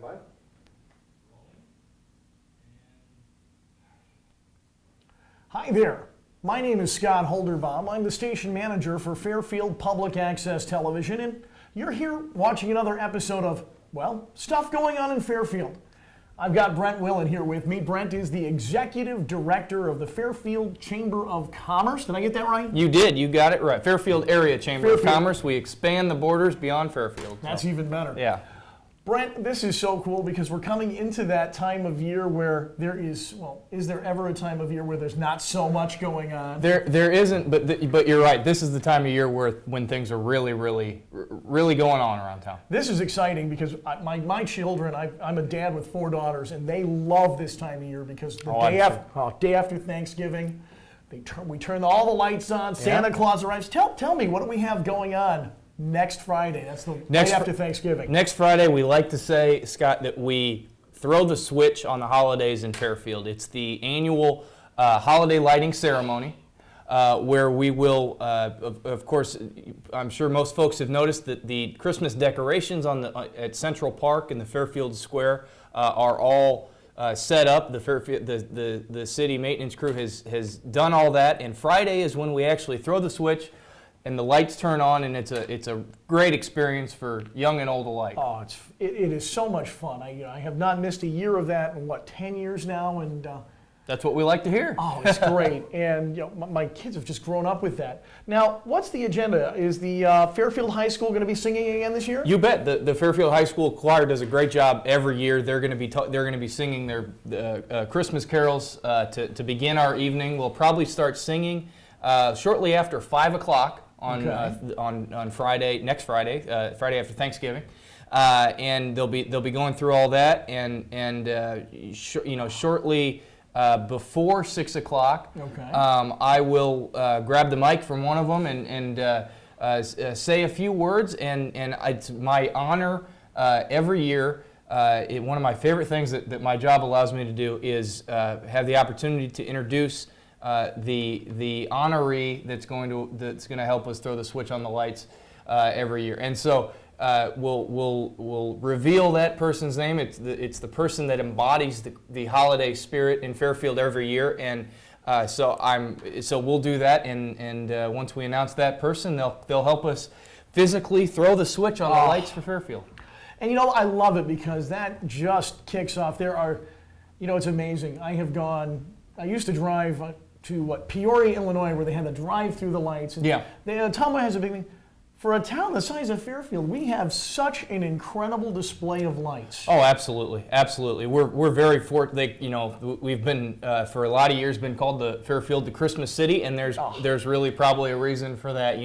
Stand by. Hi there. My name is Scott Holderbaum. I'm the station manager for Fairfield Public Access Television, and you're here watching another episode of, well, stuff going on in Fairfield. I've got Brent Willett here with me. Brent is the executive director of the Fairfield Chamber of Commerce. Did I get that right? You did. You got it right. Fairfield Area Chamber of Commerce. We expand the borders beyond Fairfield. That's even better. Yeah. Brent, this is so cool because we're coming into that time of year where there is, well, is there ever a time of year where there's not so much going on? There isn't, but you're right. This is the time of year when things are really going on around town. This is exciting because my children, I'm a dad with 4 daughters, and they love this time of year because the day after Thanksgiving, we turn all the lights on, Santa Claus arrives. Tell me, what do we have going on next Friday? That's the day after Thanksgiving. Next Friday, we like to say, Scott, that we throw the switch on the holidays in Fairfield. It's the annual holiday lighting ceremony where we will, of course, I'm sure most folks have noticed that the Christmas decorations at Central Park and the Fairfield Square are all set up. The city maintenance crew has done all that, and Friday is when we actually throw the switch and the lights turn on, and it's a great experience for young and old alike. Oh, it is so much fun. I have not missed a year of that in 10 years now, and that's what we like to hear. Oh, it's great, and my kids have just grown up with that. Now, what's the agenda? Is the Fairfield High School going to be singing again this year? You bet. The Fairfield High School choir does a great job every year. They're going to be singing their Christmas carols to begin our evening. We'll probably start singing shortly after 5 o'clock. On Friday, next Friday, Friday after Thanksgiving, and they'll be going through all that, and shortly before 6 o'clock, I will grab the mic from one of them and say a few words, and it's my honor every year. One of my favorite things that my job allows me to do is have the opportunity to introduce the honoree that's going to help us throw the switch on the lights every year, and so we'll reveal that person's name. It's the person that embodies the holiday spirit in Fairfield every year, and so we'll do that, and once we announce that person, they'll help us physically throw the switch on the lights for Fairfield. And I love it because that just kicks off. There are, it's amazing. I used to drive to Peoria, Illinois, where they had to drive through the lights. And Ottumwa has a big thing. For a town the size of Fairfield, we have such an incredible display of lights. Oh, absolutely, absolutely. We're very fortunate. We've been for a lot of years been called the Fairfield the Christmas City, and there's really probably a reason for that.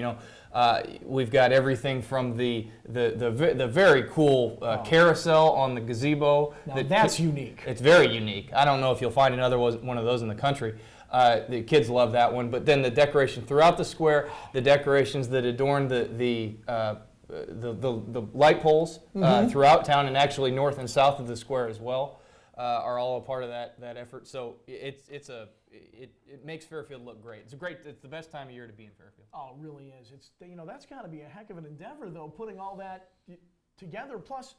We've got everything from the very cool carousel on the gazebo. Now that's unique. It's very unique. I don't know if you'll find another one of those in the country. The kids love that one. But then the decoration throughout the square, the decorations that adorn the light poles throughout town, and actually north and south of the square as well, are all a part of that effort. So it makes Fairfield look great. It's the best time of year to be in Fairfield. Oh, it really is. That's got to be a heck of an endeavor, though, putting all that together. Plus,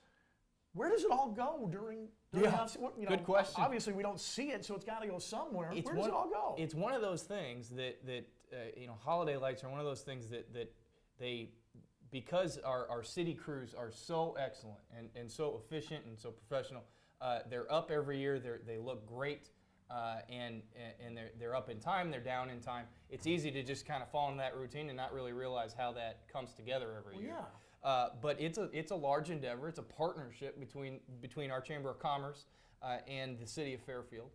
where does it all go during good question. Obviously, we don't see it, so it's got to go somewhere. Where does it all go? It's one of those things that holiday lights are one of those things that they, because our city crews are so excellent and so efficient and so professional, they're up every year. They look great, and they're up in time. They're down in time. It's easy to just kind of fall into that routine and not really realize how that comes together every year. Yeah. But it's a large endeavor. It's a partnership between our Chamber of Commerce and the City of Fairfield.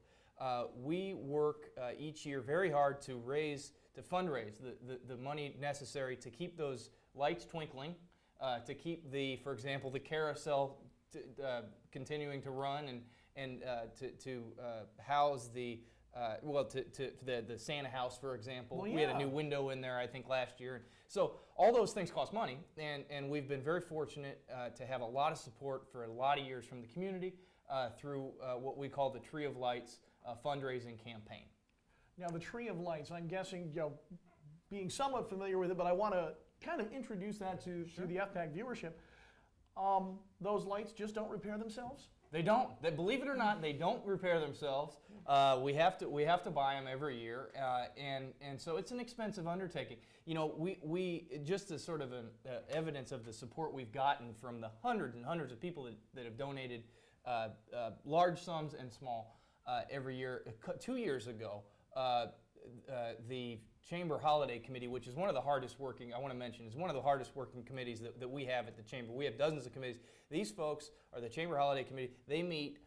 We work each year very hard to fundraise the money necessary to keep those lights twinkling, to keep for example, the carousel continuing to run, and to house the Santa house, for example. Well, yeah. We had a new window in there, I think, last year. So all those things cost money, and we've been very fortunate to have a lot of support for a lot of years from the community through what we call the Tree of Lights fundraising campaign. Now, the Tree of Lights, I'm guessing, being somewhat familiar with it, but I want to kind of introduce that to the FPAC viewership. Those lights just don't repair themselves? They don't. Believe it or not, they don't repair themselves. We have to buy them every year, and so it's an expensive undertaking. You know, we just as sort of an evidence of the support we've gotten from the hundreds and hundreds of people that have donated large sums and small every year. 2 years ago, the Chamber Holiday Committee, which is one of the hardest working, I want to mention, is one of the hardest working committees that we have at the Chamber. We have dozens of committees. These folks are the Chamber Holiday Committee. They meet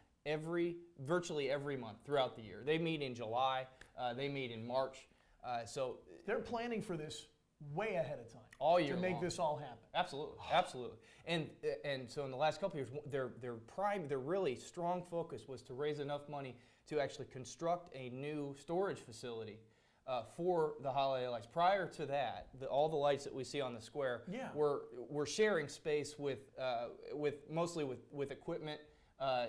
virtually every month throughout the year. They meet in July. They meet in March. So they're planning for this way ahead of time. All year to make long. this all happen. Absolutely, absolutely. And so in the last couple of years, their really strong focus was to raise enough money to actually construct a new storage facility for the holiday lights. Prior to that, all the lights that we see on the square were sharing space with mostly with equipment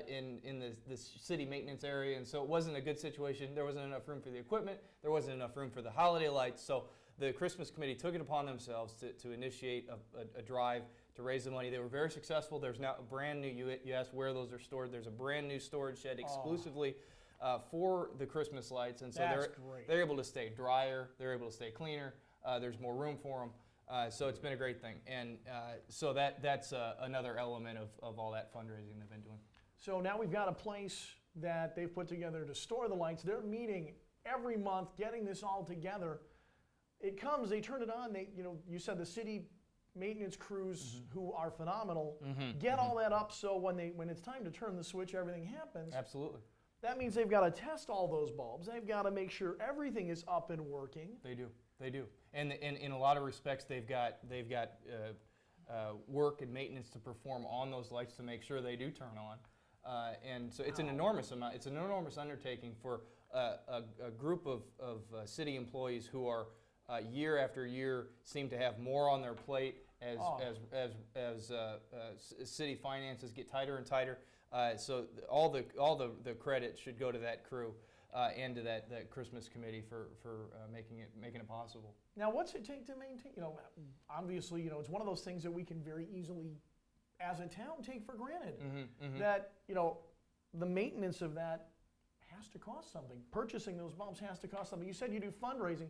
in the city maintenance area, and so it wasn't a good situation. There wasn't enough room for the equipment. There wasn't enough room for the holiday lights. So the Christmas committee took it upon themselves to initiate a drive to raise the money. They were very successful. There's now a brand new, you asked where those are stored, there's a brand new storage shed exclusively for the Christmas lights, and so they're able to stay drier, they're able to stay cleaner, there's more room for them. So it's been a great thing, and so that's another element of all that fundraising they've been doing. So now we've got a place that they've put together to store the lights. They're meeting every month, getting this all together. It comes, they turn it on. You said the city maintenance crews, who are phenomenal, get all that up. So when it's time to turn the switch, everything happens. Absolutely. That means they've got to test all those bulbs. They've got to make sure everything is up and working. They do. And in a lot of respects, they've got work and maintenance to perform on those lights to make sure they do turn on. And so it's an enormous amount. It's an enormous undertaking for a group of city employees who are year after year seem to have more on their plate as city finances get tighter and tighter. So all the credit should go to that crew and to that Christmas committee for making it possible. Now, what's it take to maintain? Obviously, it's one of those things that we can very easily, as a town, take for granted. That the maintenance of that has to cost something. Purchasing those bulbs has to cost something. You said you do fundraising.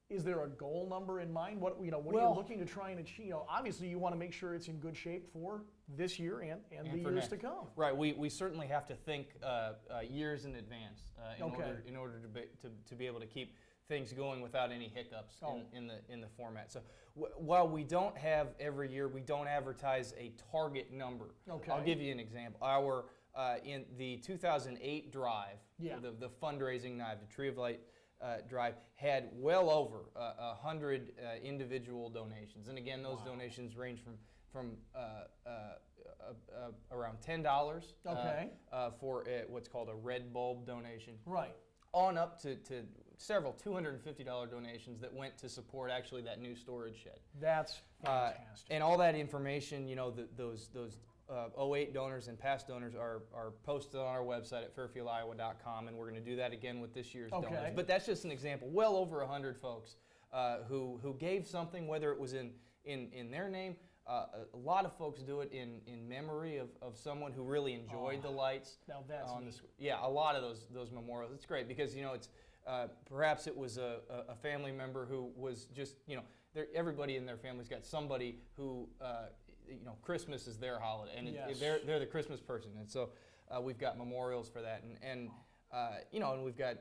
Is there a goal number in mind? What are you looking to try and achieve? Obviously, you want to make sure it's in good shape for this year and the years to come. Right. We certainly have to think years in advance in order to be able to keep things going without any hiccups in the format. So while we don't have every year, we don't advertise a target number. Okay. I'll give you an example. Our in the 2008 drive, the fundraising night, the Tree of Light drive, had well over 100 individual donations, and again, those donations range from around $10 for what's called a red bulb donation, right, on up to several $250 donations that went to support actually that new storage shed. That's fantastic. And all that information, those 08 donors and past donors are posted on our website at fairfieldiowa.com, and we're going to do that again with this year's donors. But that's just an example. Well over 100 folks who gave something, whether it was in their name. A lot of folks do it in memory of someone who really enjoyed the lights. Now that's neat. Yeah, a lot of those memorials. It's great because it's perhaps it was a family member who was just everybody in their family's got somebody who Christmas is their holiday, and they're the Christmas person, and so we've got memorials for that, and we've got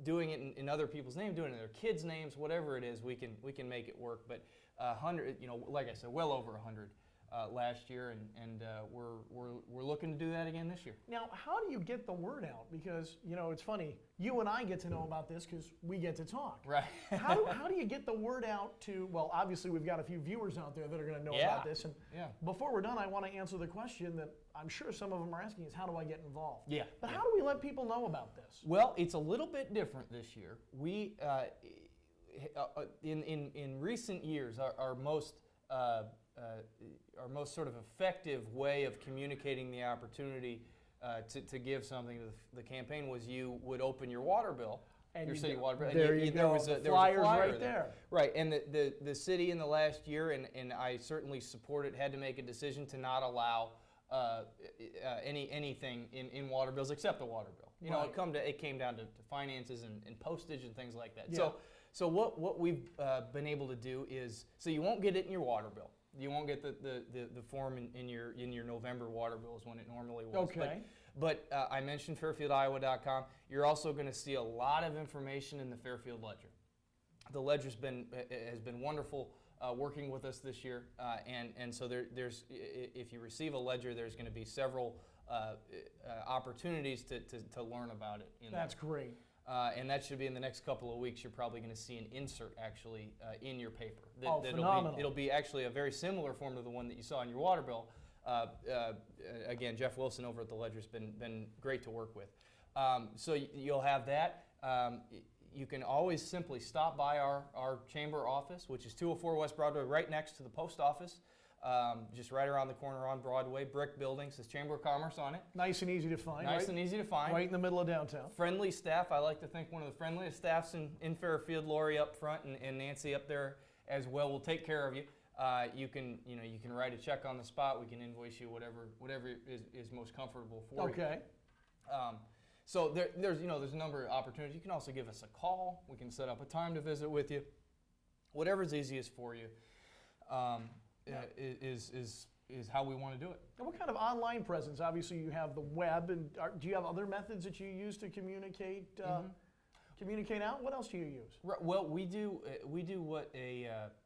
doing it in other people's names, doing it in their kids' names, whatever it is, we can make it work. But 100, like I said, well over 100 last year, and we're looking to do that again this year. Now, how do you get the word out? Because it's funny, you and I get to know about this because we get to talk. Right. How do you get the word out to? Well, obviously we've got a few viewers out there that are going to know about this. And before we're done, I want to answer the question that I'm sure some of them are asking: is how do I get involved? Yeah. But how do we let people know about this? Well, it's a little bit different this year. We in recent years, our most sort of effective way of communicating the opportunity to give something to the campaign was you would open your water bill And your you city go. water bill. There you there go. was a, The there was a flyer's flyer right there. Right, and the city in the last year, and I certainly support it, had to make a decision to not allow anything in water bills except the water bill. You know, Right. it came down to finances and postage and things like that. Yeah. So what we've been able to do is, so you won't get it in your water bill. You won't get the form in your November water bills when it normally was. Okay. But I mentioned FairfieldIowa.com. You're also going to see a lot of information in the Fairfield Ledger. The Ledger's has been wonderful working with us this year, and so there's if you receive a Ledger, there's going to be several opportunities to learn about it. That's great. And that should be in the next couple of weeks. You're probably going to see an insert actually in your paper. Phenomenal. It'll be actually a very similar form to the one that you saw in your water bill. Again, Jeff Wilson over at the Ledger has been great to work with. So you'll have that. You can always simply stop by our chamber office, which is 204 West Broadway, right next to the post office. Just right around the corner on Broadway, brick building, says Chamber of Commerce on it. Nice and easy to find. Nice right? and easy to find. Right in the middle of downtown. Friendly staff. I like to think one of the friendliest staffs in Fairfield. Lori up front and Nancy up there as well will take care of you. You can write a check on the spot. We can invoice you whatever is most comfortable for you. Okay. So there's a number of opportunities. You can also give us a call. We can set up a time to visit with you. Whatever's easiest for you. Is how we want to do it. And what kind of online presence? Obviously, you have the web, and do you have other methods that you use to communicate communicate out? What else do you use? Right, well, we do what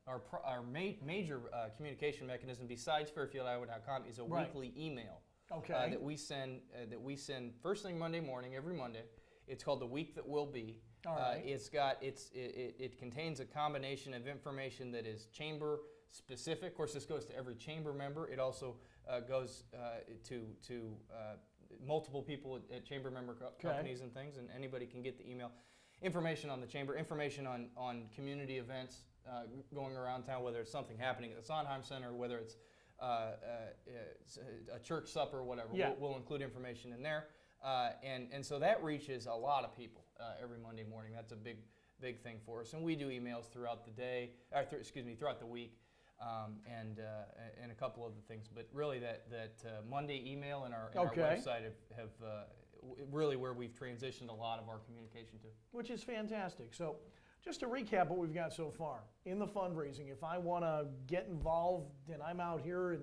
our major communication mechanism besides FairfieldIowa.com is a weekly email. Okay. That we send first thing Monday morning, every Monday. It's called The Week That Will Be. All right. It contains a combination of information that is chamber specific. Of course, this goes to every chamber member. It also goes to multiple people at chamber member companies and things, and anybody can get the email. Information on the chamber, information on community events going around town, whether it's something happening at the Sondheim Center, whether it's a church supper, whatever. Yeah. We'll include information in there. And so that reaches a lot of people every Monday morning. That's a big thing for us. And we do emails throughout the day, throughout the week, and a couple other things. But really, that Monday email and our website have really where we've transitioned a lot of our communication to. Which is fantastic. So, just to recap what we've got so far in the fundraising, if I want to get involved and I'm out here in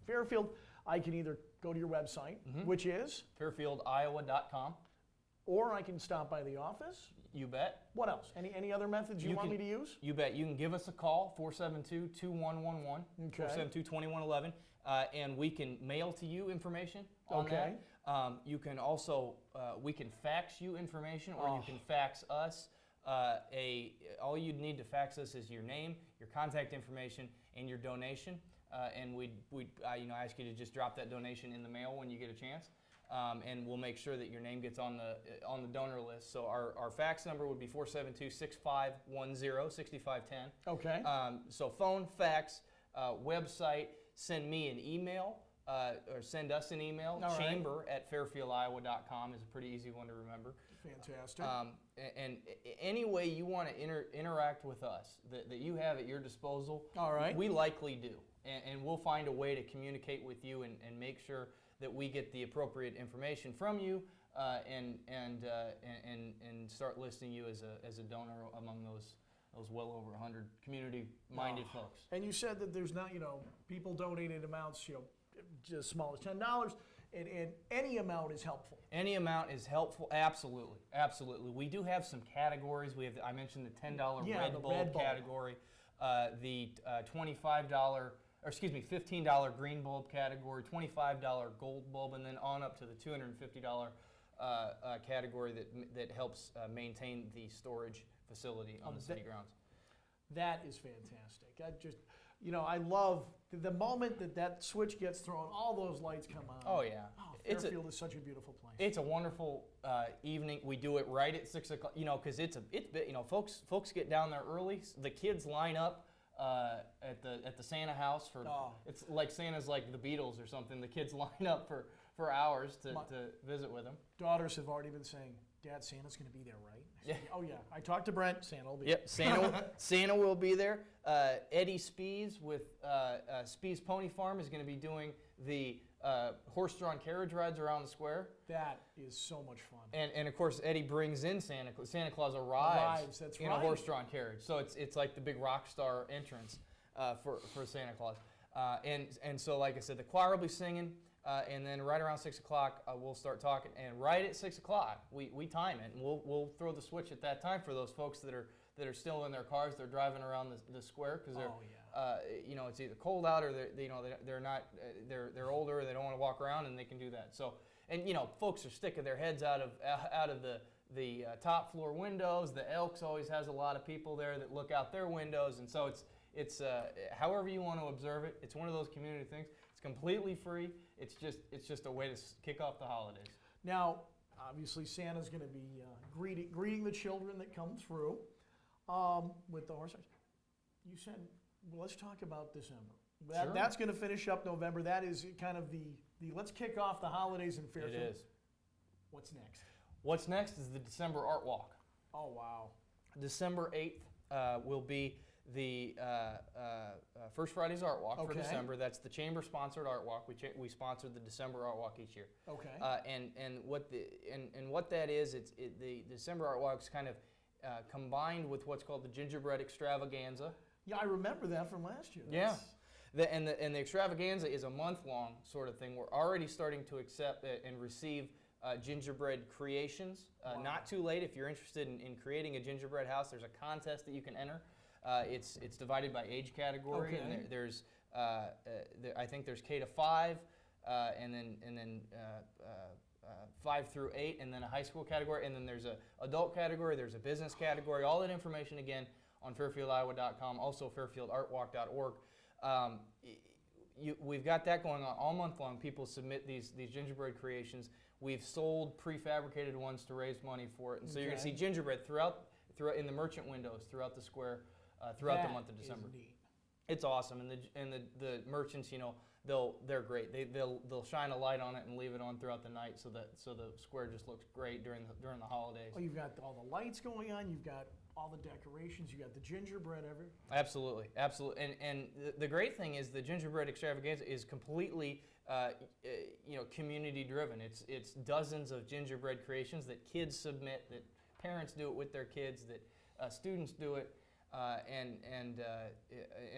Fairfield, I can either go to your website, which is FairfieldIowa.com. Or I can stop by the office. You bet. What else? Any other methods you want me to use? You bet. You can give us a call, 472-2111, Okay. 472-2111, and we can mail to you information on that. You can also, we can fax you information, or you can fax us. All you'd need to fax us is your name, your contact information, and your donation. And we'd ask you to just drop that donation in the mail when you get a chance. And we'll make sure that your name gets on the donor list. So our fax number would be 472-6510-6510. Okay. So phone, fax, website, send me an email, or send us an email. All right. Chamber@fairfieldiowa.com is a pretty easy one to remember. Fantastic. And any way you want to interact with us that you have at your disposal, All right. we likely do. And we'll find a way to communicate with you and make sure that we get the appropriate information from you, and start listing you as a donor among those well over 100 community-minded folks. And you said that there's not, people donated amounts, just as small as $10, and any amount is helpful. Any amount is helpful, absolutely. We do have some categories. I mentioned the $10 red bulb category, the $15 green bulb category, $25 gold bulb, and then on up to the $250 category that helps maintain the storage facility on the city grounds. That is fantastic. I love the moment that switch gets thrown, all those lights come on. Oh yeah. Fairfield is such a beautiful place. It's a wonderful evening. We do it right at 6 o'clock, because folks get down there early. The kids line up at the Santa house for. It's like Santa's like the Beatles or something. The kids line up for hours to visit with them. Daughters have already been saying, Dad, Santa's going to be there, right? I Yeah. said, oh, yeah. I talked to Brent. Santa will be Yep, Santa will be there. Eddie Spees with Spees Pony Farm is going to be doing the horse-drawn carriage rides around the square. That is so much fun. And of course, Eddie brings in Santa Claus. Santa Claus arrives That's in right. a horse-drawn carriage. So it's like the big rock star entrance for Santa Claus. And so, like I said, the choir will be singing. And then right around 6 o'clock, we'll start talking. And right at 6 o'clock, we time it, and we'll throw the switch at that time for those folks that are still in their cars. They're driving around the square because it's either cold out or they're older, they don't want to walk around, and they can do that. So, and folks are sticking their heads out of the top floor windows. The Elks always has a lot of people there that look out their windows, and so it's however you want to observe it. It's one of those community things. It's completely free. It's just a way to kick off the holidays. Now, obviously, Santa's going to be greeting the children that come through with the horse. You said, well, let's talk about December. Sure. That's going to finish up November. That is kind of the let's kick off the holidays in Fairfield. It is. What's next? What's next is the December Art Walk. Oh, wow. December 8th will be the First Friday's Art Walk for December. That's the chamber-sponsored Art Walk. We sponsor the December Art Walk each year. Okay. And what that is, the December Art Walk is kind of combined with what's called the Gingerbread Extravaganza. Yeah, I remember that from last year. Yeah. And the Extravaganza is a month-long sort of thing. We're already starting to accept and receive gingerbread creations. Wow. Not too late if you're interested in creating a gingerbread house. There's a contest that you can enter. It's divided by age category, Okay. and there's I think there's K to 5, and then 5 through 8, and then a high school category, and then there's a adult category, there's a business category. All that information again on fairfieldiowa.com, also fairfieldartwalk.org. We've got that going on all month long. People submit these gingerbread creations. We've sold prefabricated ones to raise money for it, and so you're going to see gingerbread throughout in the merchant windows throughout the square throughout the month of December. Is neat. It's awesome, and the merchants, they're great. They'll shine a light on it and leave it on throughout the night, so the square just looks great during the holidays. Oh, you've got all the lights going on. You've got all the decorations. You got the gingerbread everywhere. Absolutely. And the great thing is the Gingerbread Extravaganza is completely community driven. It's dozens of gingerbread creations that kids submit, that parents do it with their kids, that students do it. And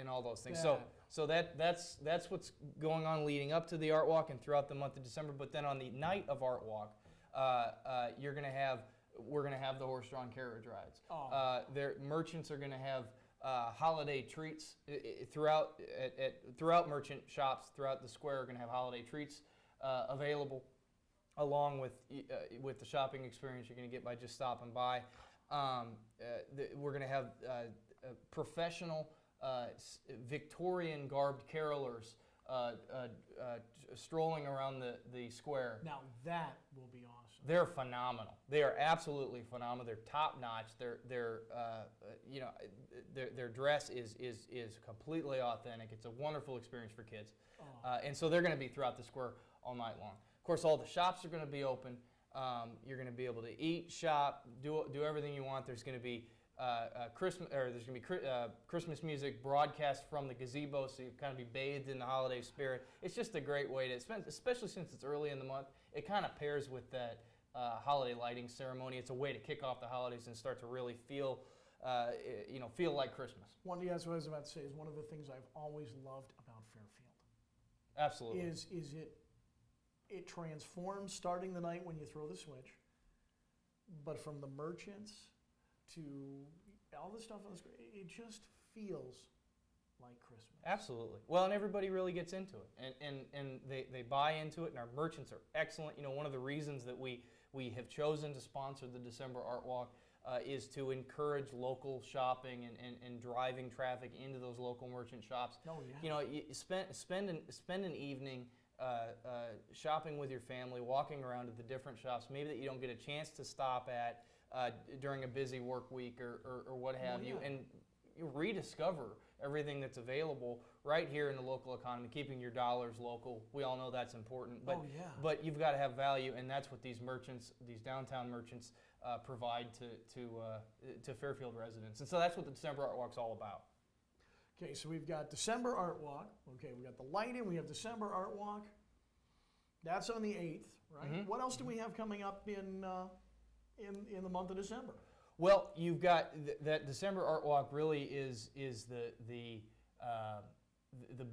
all those things. Yeah. So that's what's going on leading up to the Art Walk and throughout the month of December. But then on the night of Art Walk, we're gonna have the horse-drawn carriage rides. Oh. Their merchants are gonna have holiday treats throughout merchant shops throughout the square. Are gonna have holiday treats available, along with the shopping experience you're gonna get by just stopping by. We're going to have professional Victorian garbed carolers strolling around the square. Now that will be awesome. They're phenomenal. They are absolutely phenomenal. They're top notch. Their dress is completely authentic. It's a wonderful experience for kids, and so they're going to be throughout the square all night long. Of course, all the shops are going to be open. You're going to be able to eat, shop, do everything you want. There's going to be Christmas music broadcast from the gazebo, so you kind of be bathed in the holiday spirit. It's just a great way to spend, especially since it's early in the month. It kind of pairs with that holiday lighting ceremony. It's a way to kick off the holidays and start to really feel like Christmas. That's what I was about to say. Is one of the things I've always loved about Fairfield. Absolutely. Is it transforms starting the night when you throw the switch, but from the merchants to all the stuff on the screen, it just feels like Christmas. Absolutely. Well, and everybody really gets into it, and they buy into it, and our merchants are excellent. One of the reasons that we have chosen to sponsor the December Art Walk is to encourage local shopping and driving traffic into those local merchant shops. Oh, yeah. You spend an evening shopping with your family, walking around to the different shops, maybe that you don't get a chance to stop at during a busy work week or what have you, and you rediscover everything that's available right here in the local economy, keeping your dollars local. We all know that's important, but but you've got to have value, and that's what these merchants, these downtown merchants, provide to Fairfield residents. And so that's what the December Art Walk's all about. Okay, so we've got December Art Walk. Okay, we got the lighting. We have December Art Walk. That's on the 8th, right? Mm-hmm. What else do we have coming up in the month of December? Well, you've got that December Art Walk. Really is the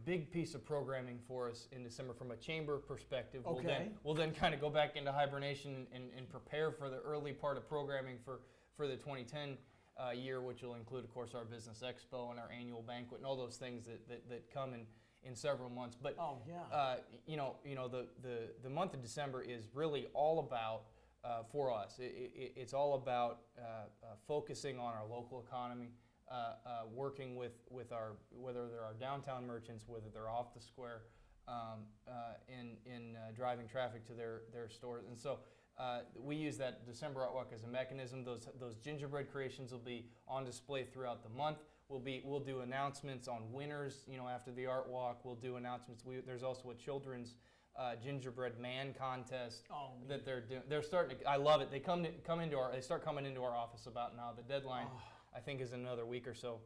big piece of programming for us in December from a chamber perspective. Okay. We'll then kind of go back into hibernation and prepare for the early part of programming for the 2010 year, which will include, of course, our business expo and our annual banquet and all those things that come in several months. But the month of December is really all about, for us, it's all about focusing on our local economy, working with our, whether they're our downtown merchants, whether they're off the square, in driving traffic to their stores. And so we use that December Art Walk as a mechanism. Those gingerbread creations will be on display throughout the month. We'll do announcements on winners. After the Art Walk, we'll do announcements. There's also a children's gingerbread man contest that they're doing. They're starting to. I love it. They They start coming into our office about now. The deadline, I think, is in another week or so.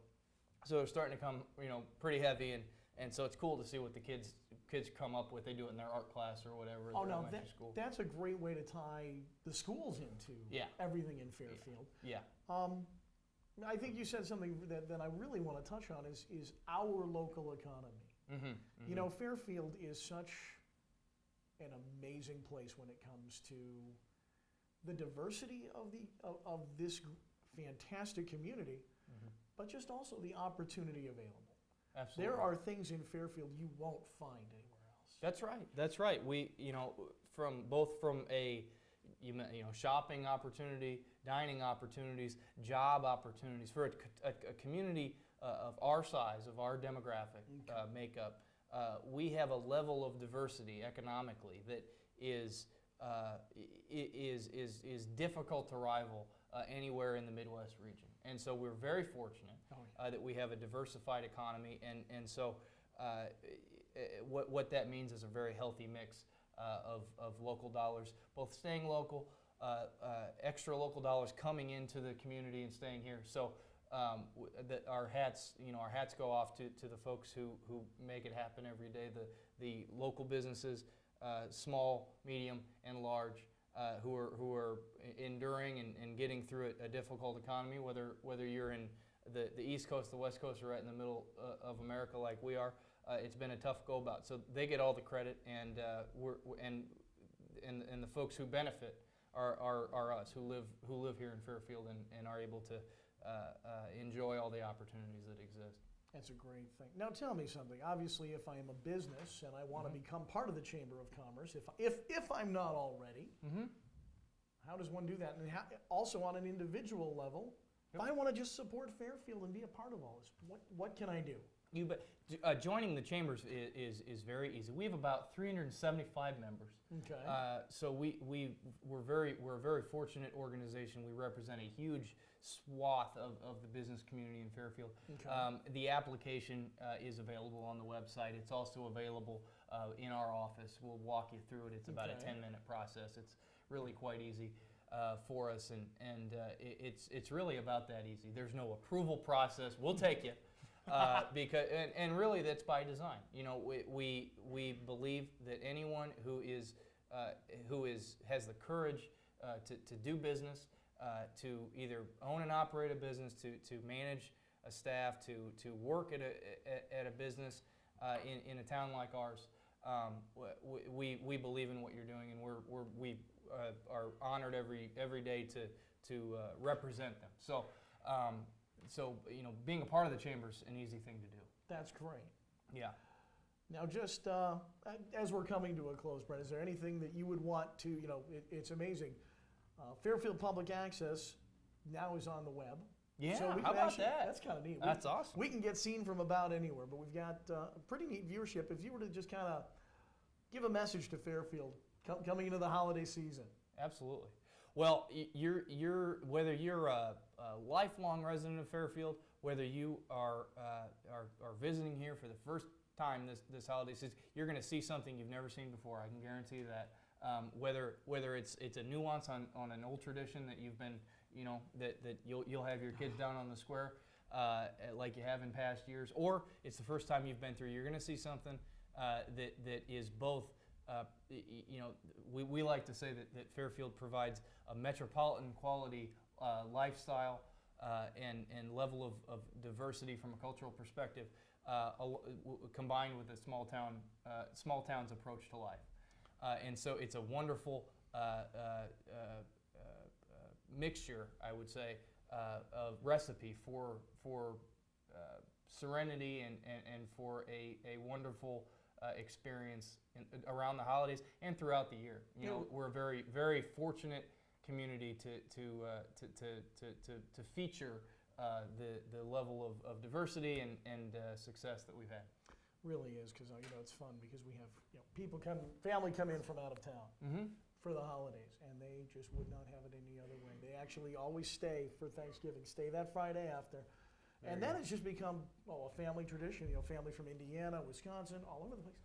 So they're starting to come, pretty heavy, and so it's cool to see what the kids come up with. They do it in their art class or whatever. Oh no, that's a great way to tie the schools into everything in Fairfield. Yeah. I think you said something that I really want to touch on is our local economy. Mm-hmm, mm-hmm. Fairfield is such an amazing place when it comes to the diversity of this fantastic community, but just also the opportunity available. Absolutely. There are things in Fairfield you won't find anywhere else. That's right. That's right. We, from a shopping opportunity, dining opportunities, job opportunities for a community of our size, of our demographic makeup. We have a level of diversity economically that is difficult to rival anywhere in the Midwest region. And so we're very fortunate that we have a diversified economy, and so what that means is a very healthy mix of local dollars, both staying local, extra local dollars coming into the community and staying here. So our hats go off to the folks who make it happen every day, the local businesses, small, medium, and large, who are enduring and getting through a difficult economy, whether you're in the East Coast, the West Coast, or right in the middle of America like we are. It's been a tough go about, so they get all the credit, and the folks who benefit are us who live here in Fairfield and are able to enjoy all the opportunities that exist. That's a great thing. Now tell me something. Obviously, if I am a business and I want to become part of the Chamber of Commerce, if I'm not already, how does one do that? And also on an individual level, if I want to just support Fairfield and be a part of all this, what can I do? You bet. Joining the chambers is very easy. We have about 375 members. Okay. So we're a very fortunate organization. We represent a huge swath of the business community in Fairfield. Okay. The application is available on the website. It's also available in our office. We'll walk you through it. It's about a 10-minute process. It's really quite easy for us, and it's really about that easy. There's no approval process. We'll take you. Because really that's by design. We believe that anyone who has the courage to do business, to either own and operate a business, to manage a staff, to work at a business in a town like ours, we believe in what you're doing, and we are honored every day to represent them. So, being a part of the chamber is an easy thing to do. That's great. Yeah. Now, just as we're coming to a close, Brent, is there anything that you would want to, it's amazing. Fairfield Public Access now is on the web. Yeah, so how about that? That's kind of neat. That's awesome. We can get seen from about anywhere, but we've got pretty neat viewership. If you were to just kind of give a message to Fairfield coming into the holiday season. Absolutely. Well, whether you're a lifelong resident of Fairfield whether you are visiting here for the first time this holiday season, you're going to see something you've never seen before. I can guarantee that. Whether it's a nuance on an old tradition that you've been, that you'll have your kids down on the square like you have in past years, or it's the first time you've been through, you're going to see something that is both. We like to say that Fairfield provides a metropolitan quality lifestyle and level of diversity from a cultural perspective, combined with a small town's approach to life. And so it's a wonderful mixture, I would say, of recipe for serenity and for a wonderful experience around the holidays and throughout the year. We're a very, very fortunate community to feature the level of diversity and success that we've had. Really is, because it's fun because we have family come in from out of town for the holidays, and they just would not have it any other way. They actually always stay for Thanksgiving, stay that Friday after, and then it's just become a family tradition. Family from Indiana, Wisconsin, all over the place,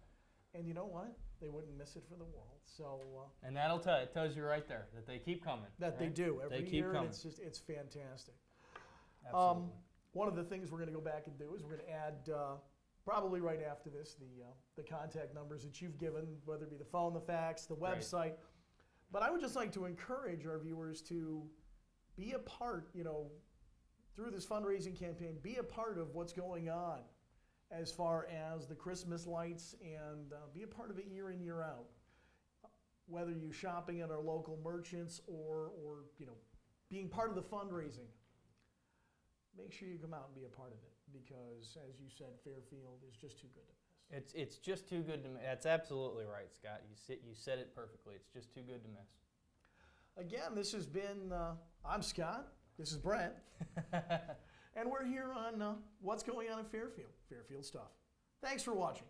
and you know what? They wouldn't miss it for the world. So and it tells you right there that they keep coming. That right? They do every keep year, coming. And it's fantastic. Absolutely. One of the things we're going to go back and do is we're going to add. Probably right after this, the contact numbers that you've given, whether it be the phone, the fax, the website. Right. But I would just like to encourage our viewers to be a part, through this fundraising campaign, be a part of what's going on as far as the Christmas lights, and be a part of it year in, year out. Whether you're shopping at our local merchants or being part of the fundraising. Make sure you come out and be a part of it, because, as you said, Fairfield is just too good to miss. It's just too good to miss. That's absolutely right, Scott. You said it perfectly. It's just too good to miss. Again, this has been, I'm Scott, this is Brent, and we're here on What's Going On in Fairfield, Fairfield Stuff. Thanks for watching.